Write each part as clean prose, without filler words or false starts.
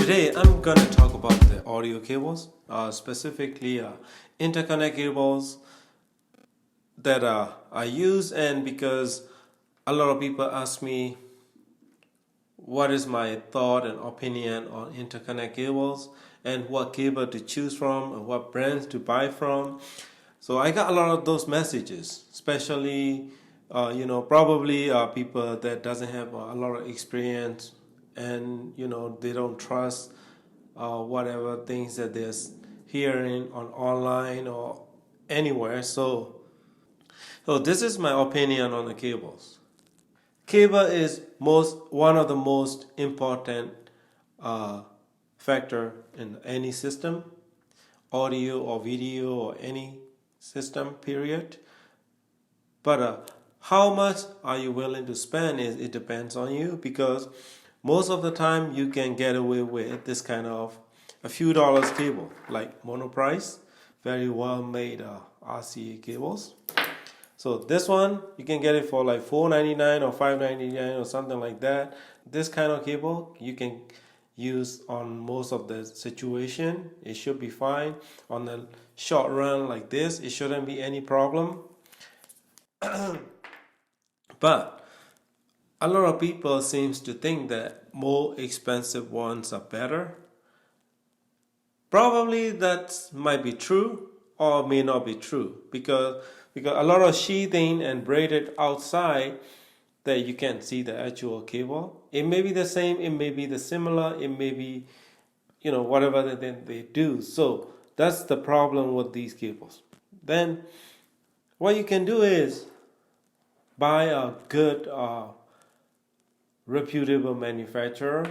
Today I'm going to talk about the audio cables, specifically interconnect cables that I use, and because a lot of people ask me what is my thought and opinion on interconnect cables and what cable to choose from and what brands to buy from. So I got a lot of those messages, especially probably people that doesn't have a lot of experience, and they don't trust whatever things that they're hearing on online or anywhere. So this is my opinion on the cables. Cable is one of the most important factor in any system, audio or video or any system, period. But how much are you willing to spend it depends on you, because most of the time you can get away with this kind of a few dollars cable like monoprice, very well made RCA cables. So this one you can get it for like $4.99 or $5.99 or something like that. This kind of cable you can use on most of the situation. It should be fine. On the short run like this, it shouldn't be any problem. But a lot of people seems to think that more expensive ones are better. Probably that might be true or may not be true, because a lot of sheathing and braided outside that you can't see the actual cable. It may be the same, it may be the similar, it may be whatever they do. So that's the problem with these cables. Then what you can do is buy a good reputable manufacturer,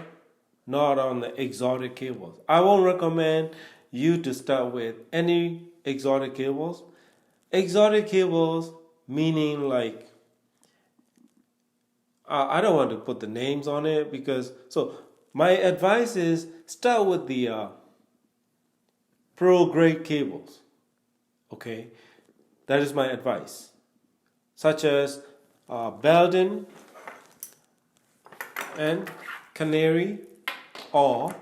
not on the exotic cables. I won't recommend you to start with any exotic cables. Exotic cables meaning like I don't want to put the names on it, because so my advice is start with the pro grade cables. Okay, that is my advice, such as Belden and Canary or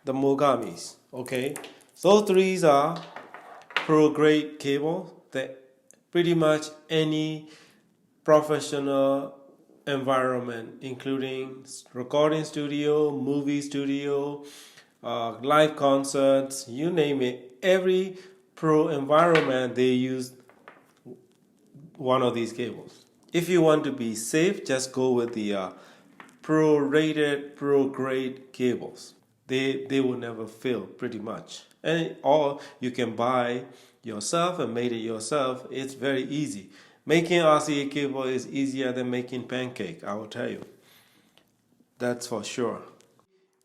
the Mogamis. Okay, so these are pro grade cable that pretty much any professional environment, including recording studio, movie studio, live concerts, you name it, every pro environment they use one of these cables. If you want to be safe, just go with the pro rated, pro grade cables. They will never fail pretty much. And or you can buy yourself and made it yourself. It's very easy. Making RCA cable is easier than making pancake, I will tell you. That's for sure.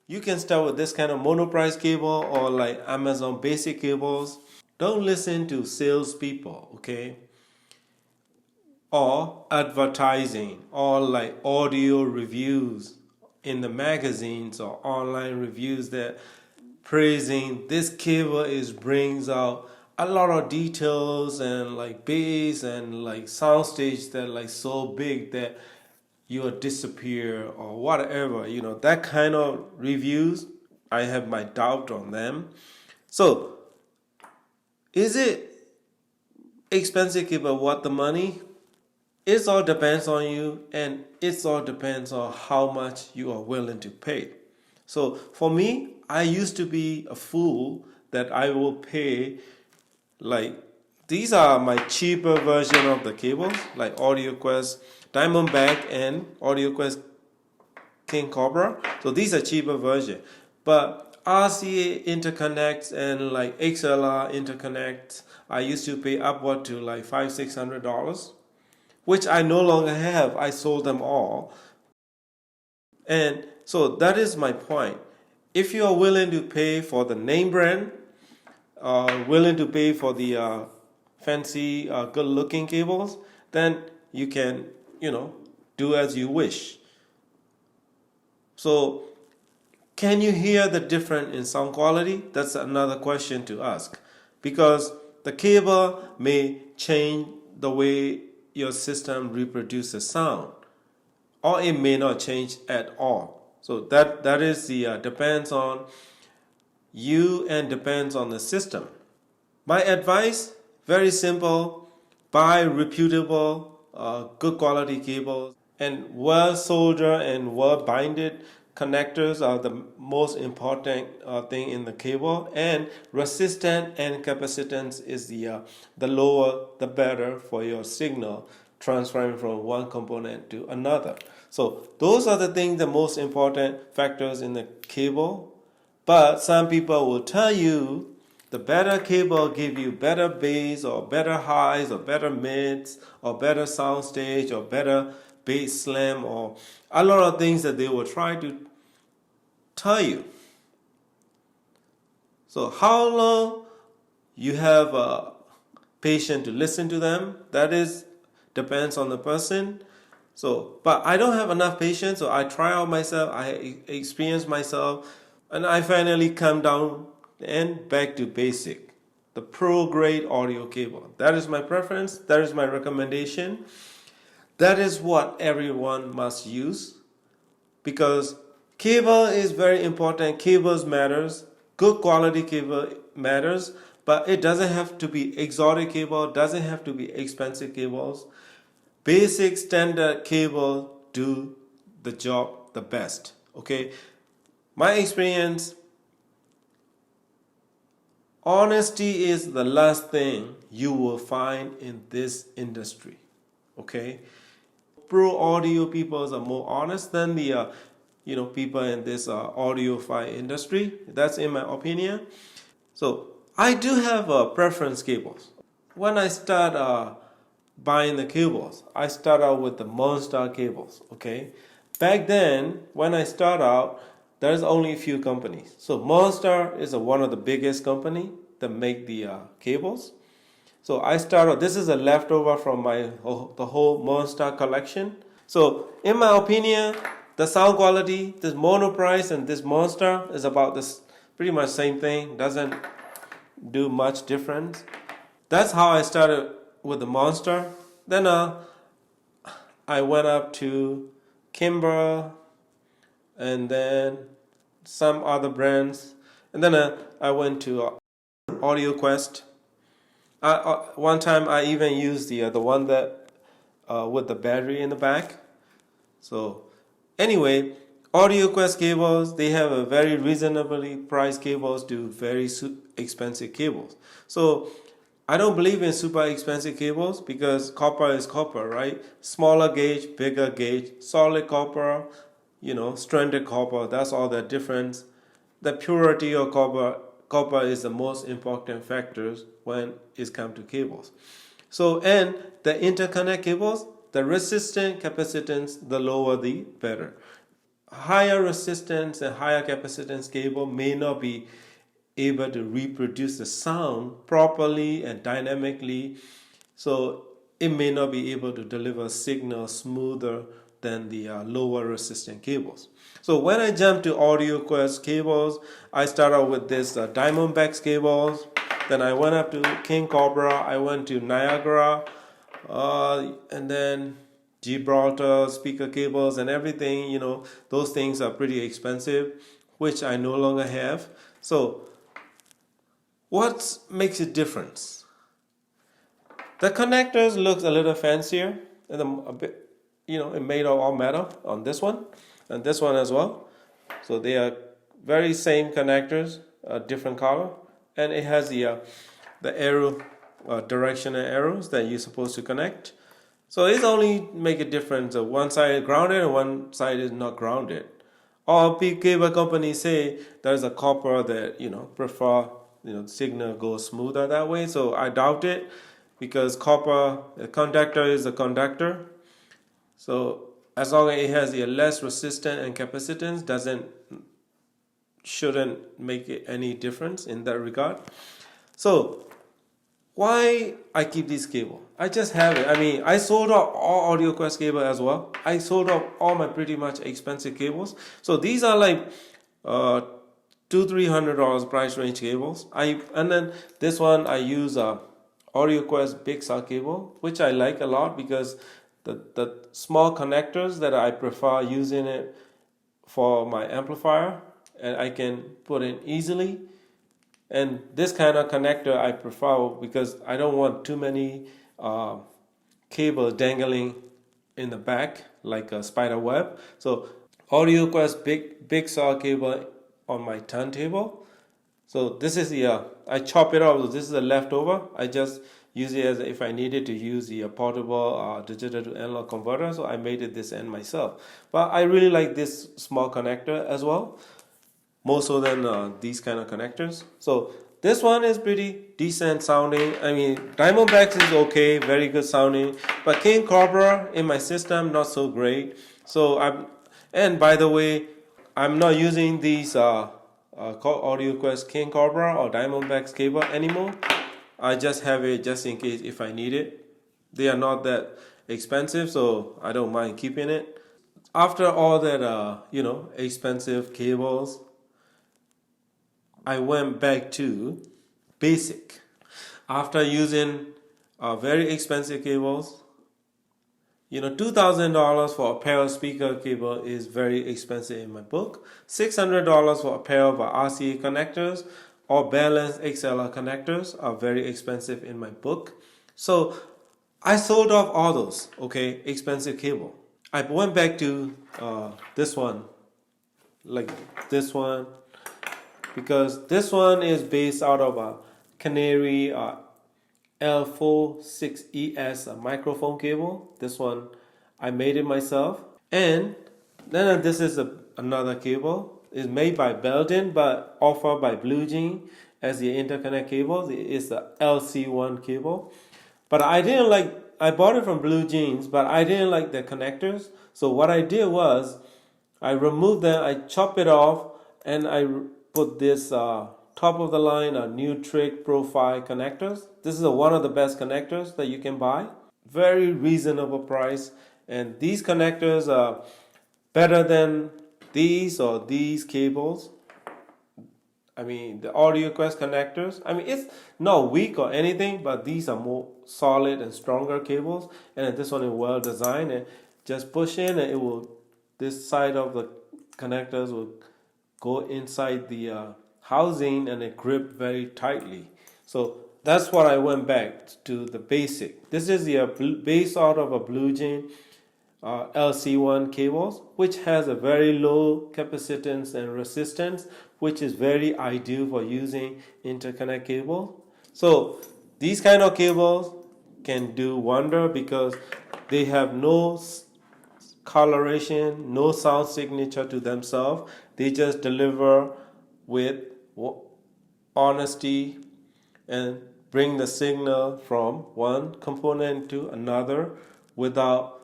You can start with this kind of monoprice cable or like Amazon basic cables. Don't listen to salespeople, okay? Or advertising or like audio reviews in the magazines or online reviews that praising this cable brings out a lot of details and like bass and like soundstage that like so big that you'll disappear or whatever, that kind of reviews. I have my doubt on them. So is it expensive cable worth the money? It all depends on you, and it all depends on how much you are willing to pay. So for me, I used to be a fool that I will pay like these are my cheaper version of the cables, like AudioQuest Diamondback and AudioQuest King Cobra. So these are cheaper version, but RCA interconnects and like XLR interconnects, I used to pay upward to like $500-$600, which I no longer have. I sold them all. And so that is my point. If you are willing to pay for the name brand, willing to pay for the fancy, good-looking cables, then you can, do as you wish. So, can you hear the difference in sound quality? That's another question to ask, because the cable may change the way your system reproduces sound, or it may not change at all. So that is the depends on you and depends on the system. My advice, very simple: buy reputable, good quality cables, and well soldered and well binded connectors are the most important thing in the cable. And resistance and capacitance is the lower the better for your signal transferring from one component to another. So those are the things, the most important factors in the cable. But some people will tell you the better cable give you better bass or better highs or better mids or better sound stage or better bass slam, or a lot of things that they will try to tell you. So how long you have a patient to listen to them, that is depends on the person. So, but I don't have enough patience, so I try out myself, I experience myself, and I finally come down and back to basic, the pro grade audio cable. That is my preference, that is my recommendation. That is what everyone must use, because cable is very important. Cables matters. Good quality cable matters, but it doesn't have to be exotic cable, doesn't have to be expensive cables. Basic standard cable do the job the best. Okay, my experience, honesty is the last thing you will find in this industry. Okay, pro audio people are more honest than the people in this audiophile industry. That's in my opinion. So I do have preference cables. When I start buying the cables, I start out with the Monster cables. Okay, back then when I start out, there's only a few companies. So Monster is one of the biggest company that make the cables. So I started. This is a leftover from the whole Monster collection. So in my opinion, the sound quality, this mono price and this Monster is about this pretty much same thing. Doesn't do much difference. That's how I started with the Monster. Then I went up to Kimber, and then some other brands, and then I went to Audio Quest. One time I even used the one that with the battery in the back. So anyway, Audio Quest cables, they have a very reasonably priced cables to very expensive cables. So I don't believe in super expensive cables because copper is copper, right? Smaller gauge, bigger gauge, solid copper, stranded copper. That's all the difference. The purity of copper is the most important factors when it comes to cables. So, and the interconnect cables, the resistance capacitance, the lower the better. Higher resistance and higher capacitance cable may not be able to reproduce the sound properly and dynamically, so it may not be able to deliver signal smoother than the lower resistance cables. So when I jump to Audio Quest cables, I start out with this Diamondbacks cables. Then I went up to King Cobra. I went to Niagara, and then Gibraltar speaker cables and everything. Those things are pretty expensive, which I no longer have. So what makes a difference? The connectors looks a little fancier, and a bit, it made of all metal on this one, and this one as well. So they are very same connectors, different color, and it has the arrow, directional arrows that you're supposed to connect. So it's only make a difference. One side is grounded and one side is not grounded. All cable companies say there's a copper that prefer signal goes smoother that way. So I doubt it, because copper, a conductor is a conductor. So as long as it has the less resistance and capacitance, shouldn't make it any difference in that regard. So why I keep this cable? I just have it. I sold out all Audio Quest cable as well. I sold out all my pretty much expensive cables. So these are like $200-300 price range cables. And then this one I use Audio Quest Big Saw cable, which I like a lot because the small connectors that I prefer using it for my amplifier, and I can put in easily. And this kind of connector I prefer because I don't want too many cables dangling in the back like a spider web. So audio quest big saw cable on my turntable. So this is the I chop it off. So this is a leftover. I just use it as if I needed to use the portable digital to analog converter. So I made it this end myself. But I really like this small connector as well, more so than these kind of connectors. So this one is pretty decent sounding. I mean, Diamondbacks is okay, very good sounding, but King Cobra in my system not so great. So and by the way, I'm not using these Audio Quest King Cobra or Diamondbacks cable anymore. I just have it just in case if I need it. They are not that expensive, so I don't mind keeping it. After all that, expensive cables, I went back to basic. After using very expensive cables, $2,000 for a pair of speaker cable is very expensive in my book. $600 for a pair of RCA connectors or balanced XLR connectors are very expensive in my book. So I sold off all those, expensive cable. I went back to this one, like this one, because this one is based out of a Canary L46ES microphone cable. This one I made it myself. And then this is another cable. It's made by Belden but offered by Blue Jean as the interconnect cable. It's the LC1 cable. But I bought it from Blue Jeans, but I didn't like the connectors. So what I did was I removed them, I chopped it off, and I put this top of the line new trick profile connectors. This is one of the best connectors that you can buy. Very reasonable price. And these connectors are better than these or these cables. I mean, the Audio Quest connectors, it's not weak or anything, but these are more solid and stronger cables. And this one is well designed, and just push in and this side of the connectors will go inside the housing and it grip very tightly. So that's what I went back to the basic. This is the base out of a Blue Jean LC1 cables, which has a very low capacitance and resistance, which is very ideal for using interconnect cable. So these kind of cables can do wonder because they have no coloration, no sound signature to themselves. They just deliver with honesty and bring the signal from one component to another without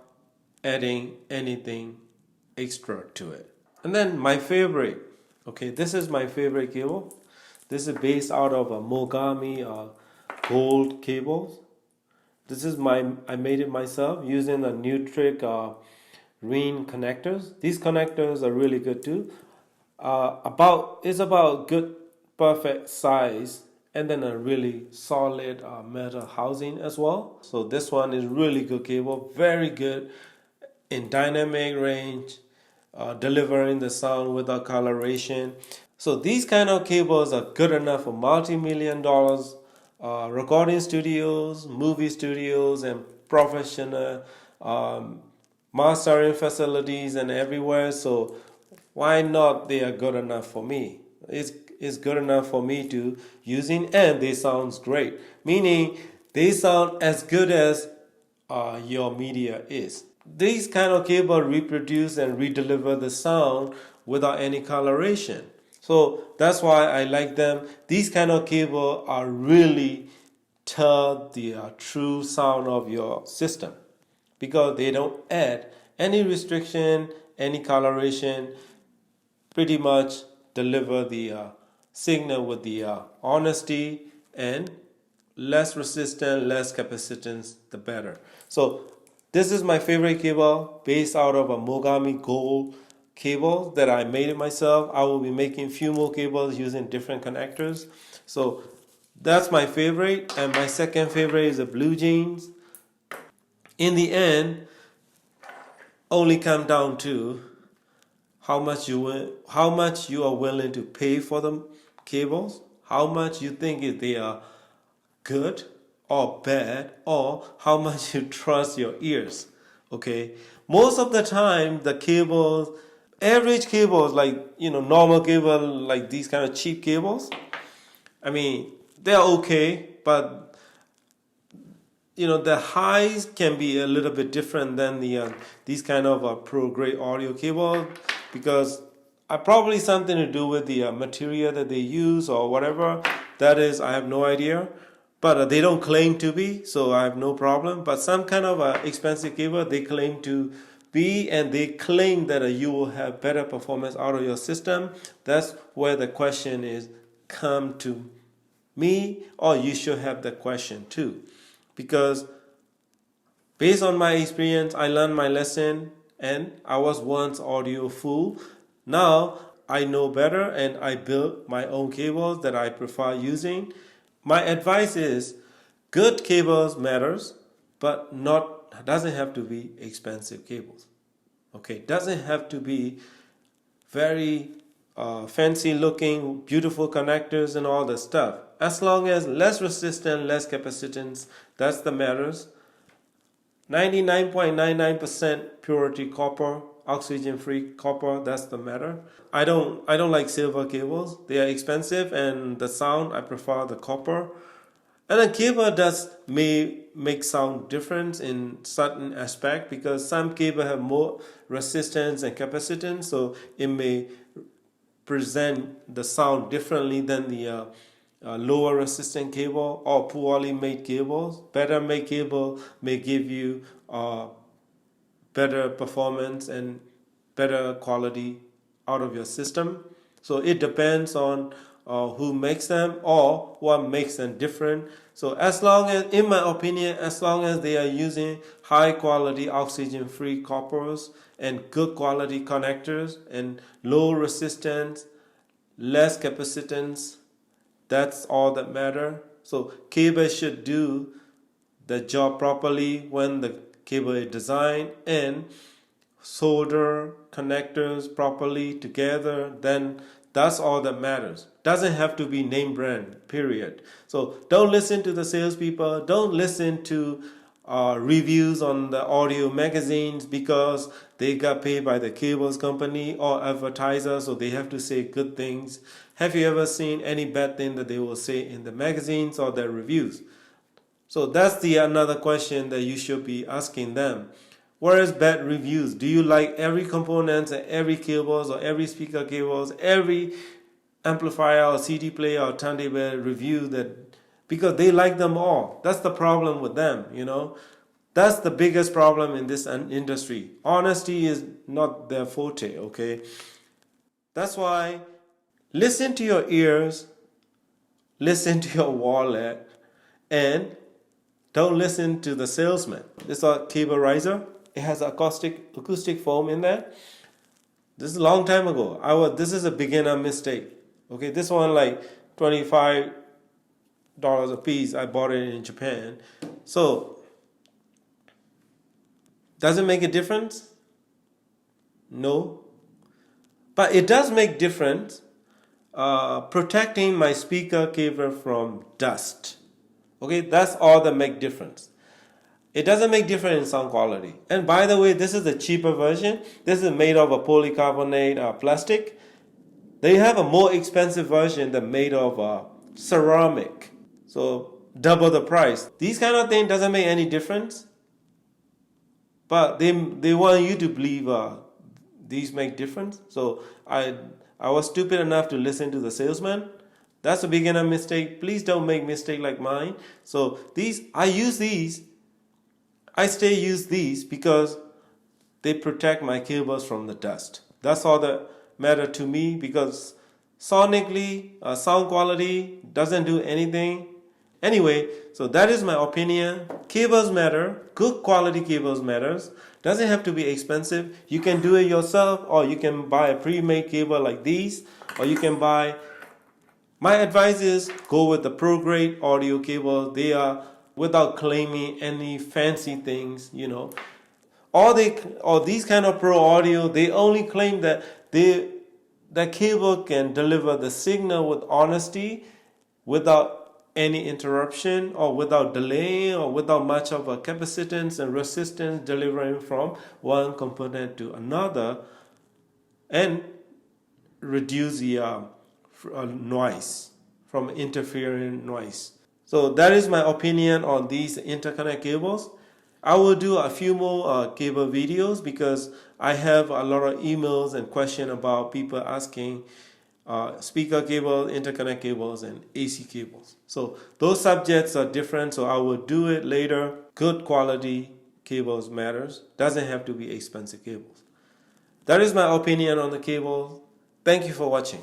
adding anything extra to it. And then my favorite, this is my favorite cable. This is based out of a Mogami gold cables. This is I made it myself using a Nutric Reen connectors. These connectors are really good too. It's about good perfect size and then a really solid metal housing as well. So this one is really good cable, very good in dynamic range, delivering the sound without coloration. So these kind of cables are good enough for multi-million dollars recording studios, movie studios, and professional mastering facilities and everywhere. So why not? They are good enough for me. It's good enough for me to using, and they sounds great. Meaning they sound as good as your media is. These kind of cable reproduce and redeliver the sound without any coloration. So that's why I like them. These kind of cable are really tell the true sound of your system because they don't add any restriction, any coloration. Pretty much deliver the signal with the honesty and less resistance, less capacitance, the better. So this is my favorite cable based out of a Mogami Gold cable that I made it myself. I will be making few more cables using different connectors. So that's my favorite, and my second favorite is the Blue Jeans. In the end, only come down to how much you are willing to pay for the cables, how much you think they are good or bad, or how much you trust your ears. Okay, most of the time the cables, average cables, like normal cable, like these kind of cheap cables, I mean, they're okay, but the highs can be a little bit different than these kind of pro grade audio cable, because probably something to do with the material that they use or whatever. That is, I have no idea, but they don't claim to be, so I have no problem. But some kind of expensive cable they claim to be, and they claim that you will have better performance out of your system. That's where the question is come to me, or you should have the question too. Because based on my experience, I learned my lesson, and I was once audio fool. Now I know better, and I built my own cables that I prefer using. My advice is good cables matters, but doesn't have to be expensive cables. Okay, doesn't have to be very fancy looking, beautiful connectors and all the stuff. As long as less resistance, less capacitance, that's the matters. 99.99% purity copper, oxygen free copper, that's the matter. I don't like silver cables. They are expensive, and the sound I prefer the copper. And the cable may make sound difference in certain aspect, because some cable have more resistance and capacitance, so it may present the sound differently than the lower resistant cable or poorly made cables. Better made cable may give you better performance and better quality out of your system. So it depends on who makes them or what makes them different. So as long as, in my opinion, as long as they are using high quality oxygen free coppers and good quality connectors and low resistance, less capacitance, that's all that matter. So cable should do the job properly when the cable is designed, and solder connectors properly together, then that's all that matters. Doesn't have to be name brand, period. So don't listen to the salespeople. Don't listen to reviews on the audio magazines, because they got paid by the cables company or advertiser, so they have to say good things. Have you ever seen any bad thing that they will say in the magazines or their reviews? So that's another question that you should be asking them. Where is bad reviews? Do you like every component and every cables or every speaker cables, every amplifier or CD player or turntable review that, because they like them all? That's the problem with them, That's the biggest problem in this industry. Honesty is not their forte, okay? That's why listen to your ears, listen to your wallet, and don't listen to the salesman. This is a cable riser. It has acoustic foam in there. This is a long time ago. This is a beginner mistake. Okay, this one like $25 a piece. I bought it in Japan. So, does it make a difference? No. But it does make difference protecting my speaker cable from dust. Okay, that's all that make difference. It doesn't make difference in sound quality. And by the way, this is the cheaper version. This is made of a polycarbonate plastic. They have a more expensive version that made of ceramic. So double the price. These kind of things doesn't make any difference. But they want you to believe these make difference. So I was stupid enough to listen to the salesman. That's a beginner mistake. Please don't make mistake like mine. So I use these because they protect my cables from the dust. That's all that matter to me, because sonically, sound quality doesn't do anything. Anyway, so that is my opinion. Cables matter. Good quality cables matters. Doesn't have to be expensive. You can do it yourself, or you can buy a pre-made cable like these, or you can buy. My advice is go with the pro-grade audio cable. They are without claiming any fancy things, All these kind of pro audio, they only claim that that cable can deliver the signal with honesty, without any interruption or without delay or without much of a capacitance and resistance delivering from one component to another, and reduce the noise from interfering noise. So that is my opinion on these interconnect cables. I will do a few more cable videos because I have a lot of emails and questions about people asking speaker cable, interconnect cables, and AC cables. So those subjects are different, so I will do it later. Good quality cables matters. Doesn't have to be expensive cables. That is my opinion on the cable. Thank you for watching.